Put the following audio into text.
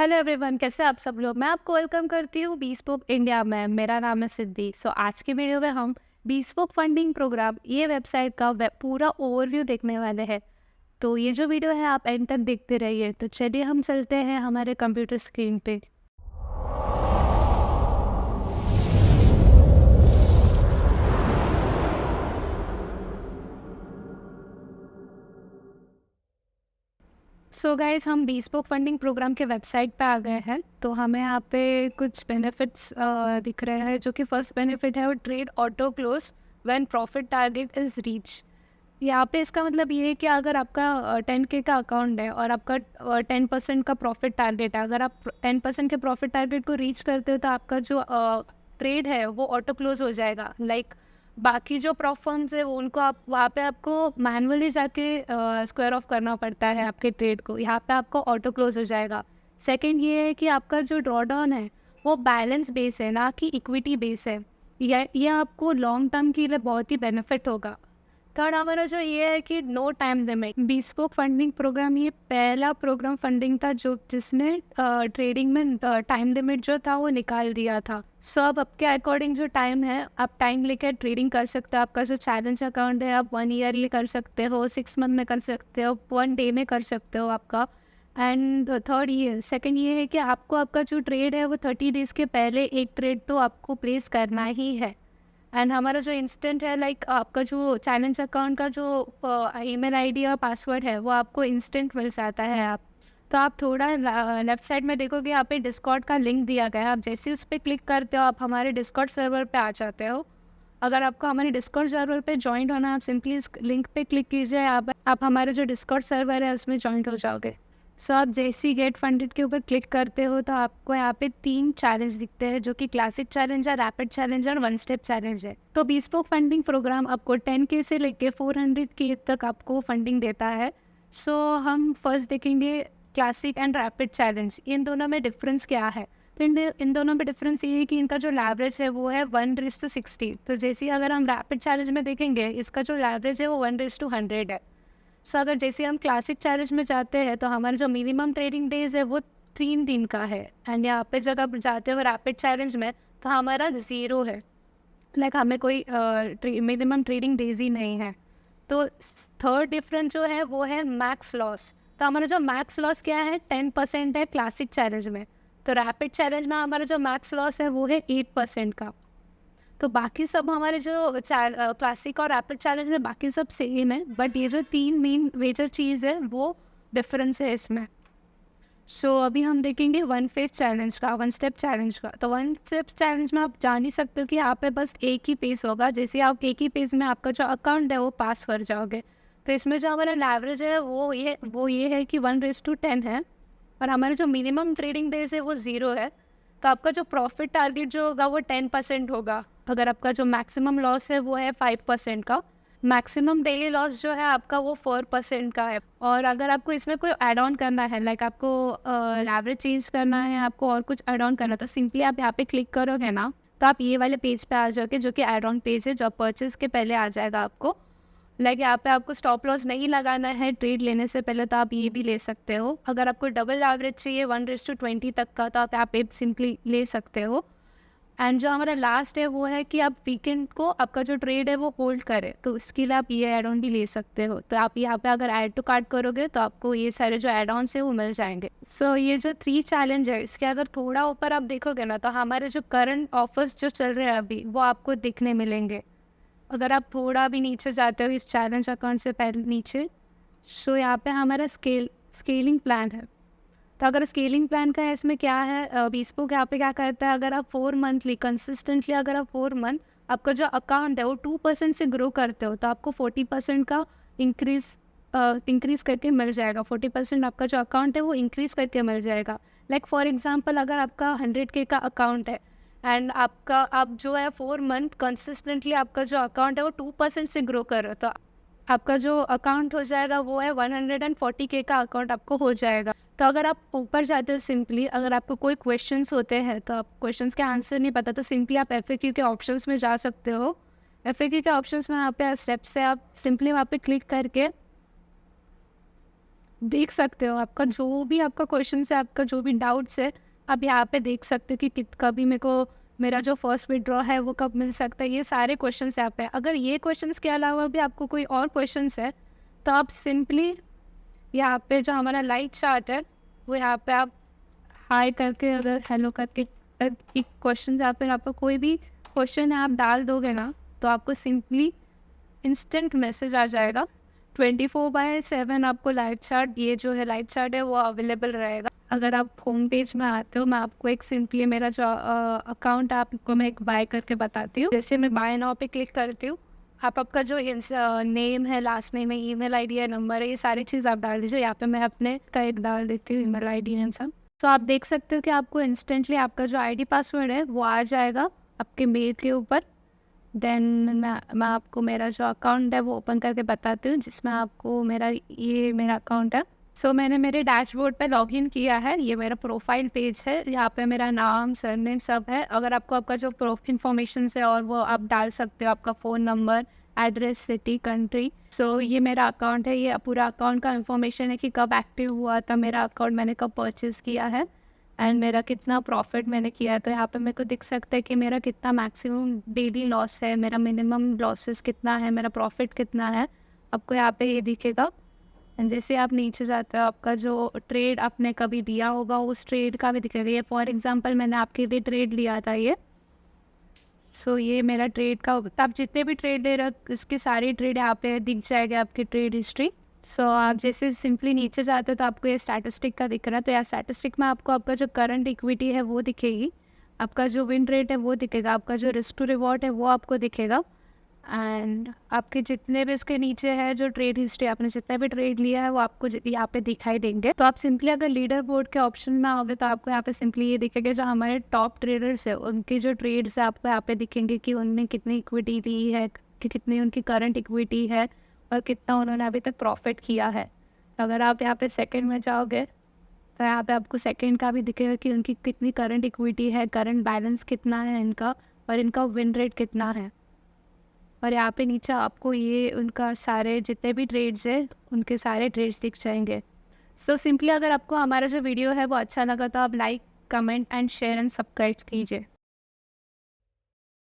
Hello everyone, कैसे आप सब लोग। मैं आपको वेलकम करती हूँ बीस्पोक इंडिया में। मेरा नाम है सिद्धि। आज की वीडियो में हम बीस्पोक फंडिंग प्रोग्राम ये वेबसाइट का पूरा ओवरव्यू देखने वाले हैं। तो ये जो वीडियो है आप एंड तक देखते रहिए। तो चलिए हम चलते हैं हमारे कंप्यूटर स्क्रीन पे। गाइस, हम बीस्पोक फंडिंग प्रोग्राम के वेबसाइट पे आ गए हैं। तो हमें यहाँ पे कुछ बेनिफिट्स दिख रहे हैं। जो कि फर्स्ट बेनिफिट है वो trade auto close when profit target is reach. यहाँ पे इसका मतलब ये है कि अगर आपका 10K का अकाउंट है और आपका 10% का प्रॉफिट टारगेट है, अगर आप 10% के प्रॉफिट टारगेट को रीच करते हो तो आपका जो ट्रेड है वो ऑटो क्लोज हो जाएगा। बाकी जो प्रॉप फर्म्स है वो उनको आप वहाँ पे आपको मैनुअली जाके स्क्वायर ऑफ करना पड़ता है आपके ट्रेड को। यहाँ पे आपको ऑटो क्लोज हो जाएगा। सेकंड ये है कि आपका जो ड्रॉडाउन है वो बैलेंस बेस है, ना कि इक्विटी बेस है। ये आपको लॉन्ग टर्म के लिए बहुत ही बेनिफिट होगा। थर्ड हमारा जो ये है कि no time limit. Bespoke funding programme ये पहला प्रोग्राम फंडिंग था जो जिसने ट्रेडिंग में टाइम लिमिट जो था वो निकाल दिया था। अब आपके अकॉर्डिंग जो टाइम है आप टाइम लेकर ट्रेडिंग कर सकते हो। आपका जो चैलेंज अकाउंट है आप 1 ईयरली कर सकते हो, 6 मंथ में कर सकते हो, 1 डे में कर सकते हो आपका। एंड सेकंड ये है कि आपको आपका जो ट्रेड है वो 30 डेज़ के पहले एक ट्रेड तो आपको प्लेस करना ही है। एंड हमारा जो इंस्टेंट है आपका जो चैलेंज अकाउंट का जो ईमेल आईडी और पासवर्ड है वो आपको इंस्टेंट मिल जाता है। तो आप थोड़ा लेफ्ट साइड में देखोगे यहाँ पे डिस्कॉर्ड का लिंक दिया गया है। आप जैसे ही उस पर क्लिक करते हो आप हमारे डिस्कॉर्ड सर्वर पे आ जाते हो। अगर आपको हमारे डिस्कॉर्ड सर्वर पे ज्वाइन होना है आप सिंपली इस लिंक पे क्लिक कीजिए। आप हमारे जो डिस्कॉर्ड सर्वर है उसमें ज्वाइन हो जाओगे। आप जैसे ही गेट फंडेड के ऊपर क्लिक करते हो तो आपको यहाँ पे 3 चैलेंज दिखते हैं, जो कि क्लासिक चैलेंज है, रैपिड चैलेंज और 1 स्टेप चैलेंज है। तो बीस्पोक फंडिंग प्रोग्राम आपको 10K से लेके 400K तक आपको फंडिंग देता है। हम फर्स्ट देखेंगे क्लासिक एंड रैपिड चैलेंज। इन दोनों में डिफरेंस क्या है। तो इन दोनों में डिफरेंस ये है कि इनका जो लैवरेज है वो है 1:60। तो जैसे अगर हम रैपिड चैलेंज में देखेंगे इसका जो लैवरेज है वो 1:100 है। अगर जैसे हम क्लासिक चैलेंज में जाते हैं तो हमारा जो मिनिमम ट्रेडिंग डेज है वो 3 दिन का है। एंड यहाँ पे जब आप जाते हो रैपिड चैलेंज में तो हमारा 0 है। हमें कोई मिनिमम ट्रेडिंग डेज ही नहीं है। तो थर्ड डिफरेंस जो है वो है मैक्स लॉस। तो हमारा जो मैक्स लॉस क्या है 10% है क्लासिक चैलेंज में। तो रैपिड चैलेंज में हमारा जो मैक्स लॉस है वो है 8% का। तो बाकी सब हमारे जो क्लासिक और रैपिड चैलेंज में बाकी सब सेम है, बट ये जो 3 मेन मेजर चीज़ है वो डिफरेंस है इसमें। अभी हम देखेंगे 1 फेज चैलेंज का, 1 स्टेप चैलेंज का। तो 1 स्टेप चैलेंज में आप जान ही सकते हो कि यहाँ पे बस एक ही पेज होगा। जैसे आप एक ही पेज में आपका जो अकाउंट है वो पास कर जाओगे। तो इसमें जो हमारा लैवरेज है वो ये है कि 1:10 है। और हमारे जो मिनिमम ट्रेडिंग डेज है वो 0 है। तो आपका जो प्रॉफिट टारगेट जो होगा वो 10% होगा। अगर आपका जो मैक्सिमम लॉस है वो है 5% का। मैक्सिमम डेली लॉस जो है आपका वो 4% का है। और अगर आपको इसमें कोई एड ऑन करना है, आपको एवरेज चेंज करना है, आपको और कुछ एड ऑन करना है, तो सिंपली आप यहाँ पे क्लिक करोगे ना तो आप ये वाले पेज पे आ जाओगे, जो कि एड ऑन पेज है, जो परचेज के पहले आ जाएगा आपको। यहाँ पे आपको स्टॉप लॉस नहीं लगाना है ट्रेड लेने से पहले, तो आप ये भी ले सकते हो। अगर आपको डबल एवरेज चाहिए 1:20 तक का तो आप यहाँ पे सिंपली ले सकते हो। एंड जो हमारा लास्ट है वो है कि आप वीकेंड को आपका जो ट्रेड है वो होल्ड करे, तो इसके लिए आप ये एड ऑन भी ले सकते हो। तो आप यहाँ पे अगर ऐड टू कार्ट करोगे तो आपको ये सारे जो एड ऑन्स है वो मिल जाएंगे। ये जो 3 चैलेंज है इसके अगर थोड़ा ऊपर आप देखोगे ना तो हमारे जो करंट ऑफर्स जो चल रहे हैं अभी वो आपको दिखने मिलेंगे। अगर आप थोड़ा भी नीचे जाते हो इस चैलेंज अकाउंट से पहले नीचे, यहाँ पे हमारा स्केलिंग प्लान है। तो अगर स्केलिंग प्लान का है इसमें क्या है, बीस्पोक यहाँ पे क्या करता है, अगर आप 4 मंथली कंसिस्टेंटली अगर आप 4 मंथ आपका जो अकाउंट है वो 2% से ग्रो करते हो तो आपको 40% का इंक्रीज करके मिल जाएगा। 40% आपका जो अकाउंट है वो इंक्रीज करके मिल जाएगा। फॉर एग्जांपल अगर आपका 100K का अकाउंट है एंड आप जो है 4 मंथ कंसिस्टेंटली आपका जो अकाउंट है वो 2% से ग्रो कर रहे हो तो आपका जो अकाउंट हो जाएगा वो है 140K का अकाउंट आपको हो जाएगा। तो अगर आप ऊपर जाते हो सिंपली अगर आपको कोई क्वेश्चंस होते हैं तो आप क्वेश्चंस के आंसर नहीं पता तो सिंपली आप FAQ के ऑप्शंस में जा सकते हो। FAQ के ऑप्शंस में यहाँ पे स्टेप्स है, आप सिंपली वहाँ पे क्लिक करके देख सकते हो आपका जो भी आपका क्वेश्चन है, आपका जो भी डाउट्स है, आप यहाँ पे देख सकते हो कि कभी मेरे को मेरा जो फर्स्ट विड्रॉ है वो कब मिल सकता है। ये सारे क्वेश्चंस यहाँ पे। अगर ये क्वेश्चंस के अलावा भी आपको कोई और क्वेश्चंस है तो आप सिंपली यहाँ पे जो हमारा लाइव चार्ट है वो यहाँ पे आप हाय करके, अगर हेलो करके एक क्वेश्चन या फिर आपका कोई भी क्वेश्चन है आप डाल दोगे ना, तो आपको सिंपली इंस्टेंट मैसेज आ जाएगा। 24/7 आपको लाइव चार्ट, ये जो है लाइव चार्ट है वो अवेलेबल रहेगा। अगर आप होम पेज में आते हो, मैं आपको एक सिंपली मेरा जो अकाउंट आपको मैं एक बाय करके बताती हूँ। जैसे मैं बाय नाउ पे क्लिक करती हूँ, आप आपका जो नेम है, लास्ट नेम है, ईमेल आईडी है, नंबर है, ये सारी चीज़ आप डाल दीजिए। यहाँ पे मैं अपने का एक डाल देती हूँ, ईमेल आईडी है सब। तो आप देख सकते हो कि आपको इंस्टेंटली आपका जो आईडी पासवर्ड है वो आ जाएगा आपके मेल के ऊपर। देन मैं आपको मेरा जो अकाउंट है वो ओपन करके बताती हूँ, जिसमें आपको मेरा अकाउंट है। सो मैंने मेरे डैशबोर्ड पे लॉगिन किया है। ये मेरा प्रोफाइल पेज है, यहाँ पे मेरा नाम, सरनेम सब है। अगर आपको आपका जो प्रूफ इन्फॉर्मेशन है और वो आप डाल सकते हो, आपका phone number, address, city, country. So ये मेरा अकाउंट है। ये पूरा अकाउंट का इन्फॉर्मेशन है कि कब एक्टिव हुआ था मेरा अकाउंट, मैंने कब परचेज़ किया है, एंड मेरा कितना प्रॉफिट मैंने किया है। तो यहाँ पे मेरे को दिख सकता है कि मेरा कितना मैक्सिमम डेली लॉस है, मेरा मिनिमम लॉसेस कितना है, मेरा प्रॉफिट कितना है, आपको यहाँ पे ये दिखेगा। एंड जैसे आप नीचे जाते हो, आपका जो ट्रेड आपने कभी दिया होगा उस ट्रेड का भी दिखेगा। ये फॉर एग्जांपल मैंने आपके लिए ट्रेड लिया था ये। सो ये मेरा ट्रेड का, आप जितने भी ट्रेड दे रहे हो इसकी सारी ट्रेड यहाँ पे दिख जाएगा, आपकी ट्रेड हिस्ट्री। सो आप जैसे सिंपली नीचे जाते हो तो आपको ये स्टैटिस्टिक का दिख रहा है। तो यहाँ स्टैटिस्टिक में आपको आपका जो करंट इक्विटी है वो दिखेगी, आपका जो विन रेट है वो दिखेगा, आपका जो रिस्क टू रिवॉर्ड है वो आपको दिखेगा, एंड आपके जितने भी इसके नीचे है जो ट्रेड हिस्ट्री, आपने जितना भी ट्रेड लिया है वो आपको यहाँ पे दिखाई देंगे। तो आप सिंपली अगर लीडर बोर्ड के ऑप्शन में आओगे तो आपको यहाँ पे सिंपली ये दिखेगा, जो हमारे टॉप ट्रेडर्स है उनके जो ट्रेड्स है आपको यहाँ पे दिखेंगे कि उनने कितनी इक्विटी ली है, कि कितनी उनकी करंट इक्विटी है और कितना उन्होंने अभी तक प्रॉफिट किया है। तो अगर आप यहाँ पे सेकंड में जाओगे तो यहाँ पे आपको सेकंड का भी दिखेगा कि उनकी कितनी करंट इक्विटी है, करंट बैलेंस कितना है इनका, और इनका विन रेट कितना है। और यहाँ पे नीचे आपको ये उनका सारे जितने भी ट्रेड्स है उनके सारे ट्रेड्स दिख जाएंगे। सो सिंपली अगर आपको हमारा जो वीडियो है वो अच्छा लगा तो आप like, comment and share and subscribe कीजिए।